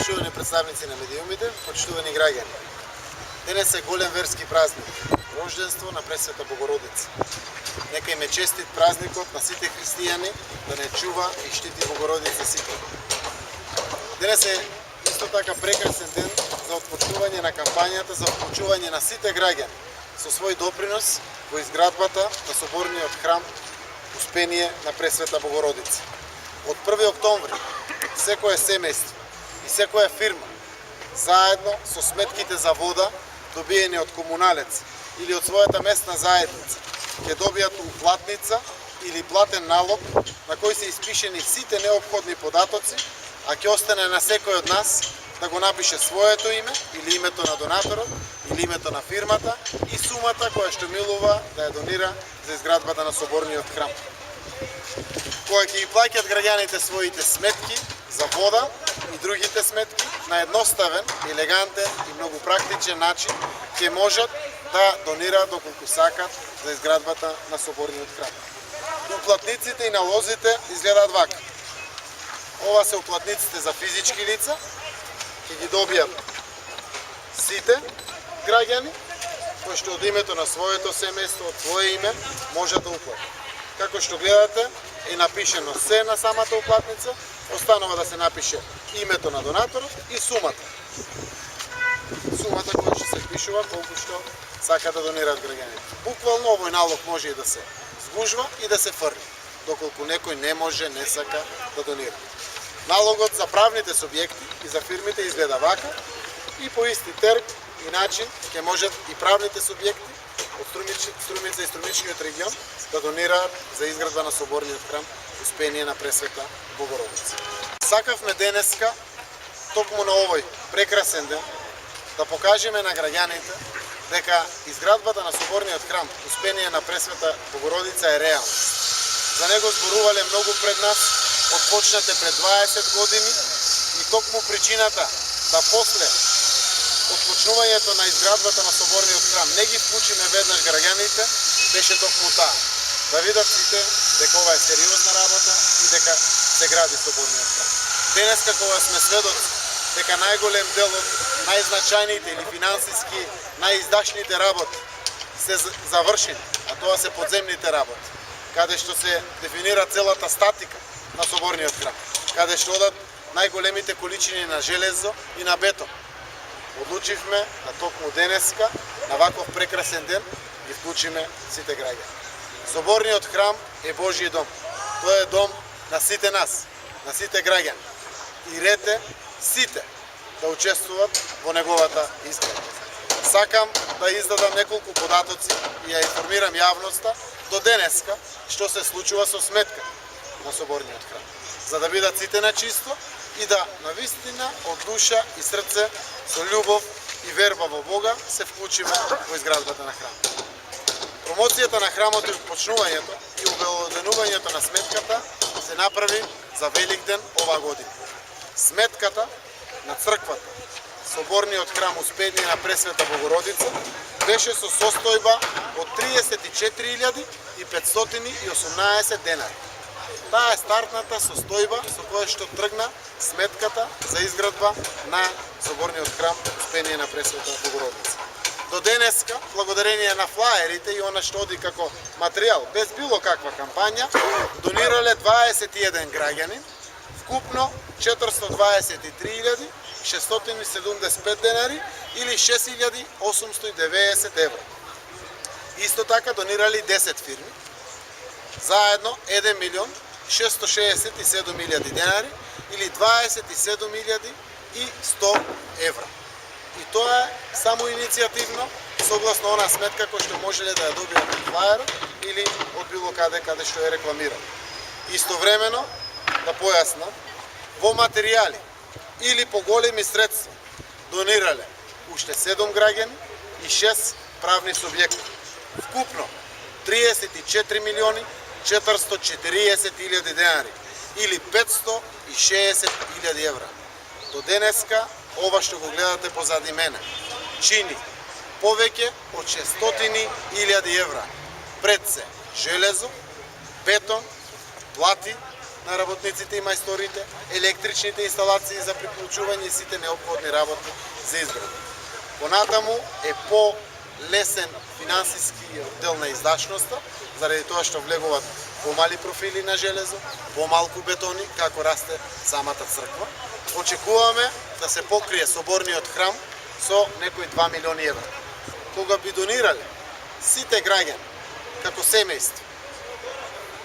Почитувани представници на медиумите, почитувани граѓани. Денес е голем верски празник, рожденство на Пресвета Богородица. Нека им е честит празникот на сите христијани, да не чува и штити Богородица сите. Денес е исто така прекрасен ден за отпочнување на кампањата за вклучување на сите граѓани со свој допринос во изградбата на соборниот храм Успение на Пресвета Богородица. Од 1 октомври секое семејство и секоја фирма заедно со сметките за вода добиени од комуналец или од својата местна заедница ќе добијат уплатница или платен налог на кој се испишени сите неопходни податоци, а ќе остане на секој од нас да го напише своето име или името на донаторот или името на фирмата и сумата која што милува да ја донира за изградбата на соборниот храм. Кога ќе ги плаќат граѓаните своите сметки за вода и другите сметки на едноставен, елегантен и многу практичен начин ќе можат да донираат доколку сакат за изградбата на соборниот храм. Уплатниците и налозите изгледаат вака. Ова се уплатниците за физички лица, ќе ги добијат сите граѓани кои што од името на своето семејство, од свое име, можат да уплатат. Како што гледате, е напишено се на самата уплатница, останува да се напише името на донаторот и сумата. Сумата која што се пишува колку што сака да донираат граѓаните. Буквално овој налог може и да се сгужва и да се фрли, доколку некој не може, не сака да донира. Налогот за правните субјекти и за фирмите изгледа вака и по исти терк и начин ќе можат и правните субјекти од Струмица и Струмичниот регион да донираат за изградба на соборниот храм Успение на Пресвета Богородица. Сакавме денеска, токму на овој прекрасен ден, да покажеме на граѓаните дека изградбата на соборниот храм Успение на Пресвета Богородица е реална. За него зборувале многу пред нас, отпочнате пред 20 години и токму причината да после отпочнувањето на изградбата на соборниот храм не ги вклучиме веднаш граѓаните, беше токму таа. Да видат сите дека ова е сериозна работа и дека се гради соборниот храм. Денеска кога сме сведоци дека најголем дел од најзначајните или финансиски најиздашните работи се завршени, а тоа се подземните работи, каде што се дефинира целата статика на соборниот храм, каде што одат најголемите количини на железо и на бетон. Одлучивме на токму денеска, на ваков прекрасен ден, ги вклучиме сите граѓани. Соборниот храм е Божји дом. Тој е дом на сите нас, на сите граѓани. И рете сите да учествуват во неговата изградба. Сакам да издадам неколку податоци и ја информирам јавноста до денеска што се случува со сметка на соборниот храм, за да бидат сите на чисто и да навистина од душа и срце со љубов и верба во Бога се вклучиме во изградбата на храмот. Промоцијата на храмот и почнувањето и обелоденувањето на сметката се направи за Великден ова година. Сметката на црквата Соборниот храм Успение на Пресвета Богородица беше со состојба од 34.518 денари. Таа е стартната состојба со која што тргна сметката за изградба на Соборниот храм Успение на Пресвета Богородица. До денеска, благодарение на флаерите и она што оди како материјал, без било каква кампања, донирале 21 граѓани, вкупно 423.675 денари или 6.890 евра. Исто така донирали 10 фирми, заедно 1.667.000 денари или 27.100 евра. И тоа е само иницијативно, согласно она сметка која што можеле да ја добијат од флаер или од било каде што е рекламирано. Истовремено, да појаснам, во материјали или по големи средства донирале уште 7 граѓани и 6 правни субјекти. Вкупно 34.440.000 денари или 560.000 евра. До денеска ова што го гледате позади мене чини повеќе од 600.000 евра. Пред се железо, бетон, плати, на работниците и мајсторите, електричните инсталации за приклучување и сите неопходни работи за изградба. Понатаму е по-лесен финансиски дел на издашноста, заради тоа што влегуваат помали профили на железо, помалку бетони, како расте самата црква. Очекуваме да се покрие соборниот храм со некои 2 милиони евра. Кога би донирале сите граѓани како семејство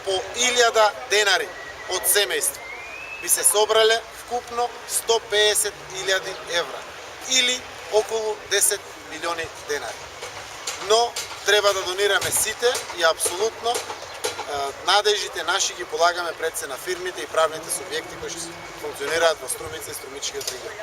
по 1000 денари од семејство, би се собрале вкупно 150.000 евра или околу 10 милиони денари. Но треба да донираме сите и апсолутно надежите наши ги полагаме пред се на фирмите и правните субјекти кои што функционираат во Струмица и Струмичкиот регион.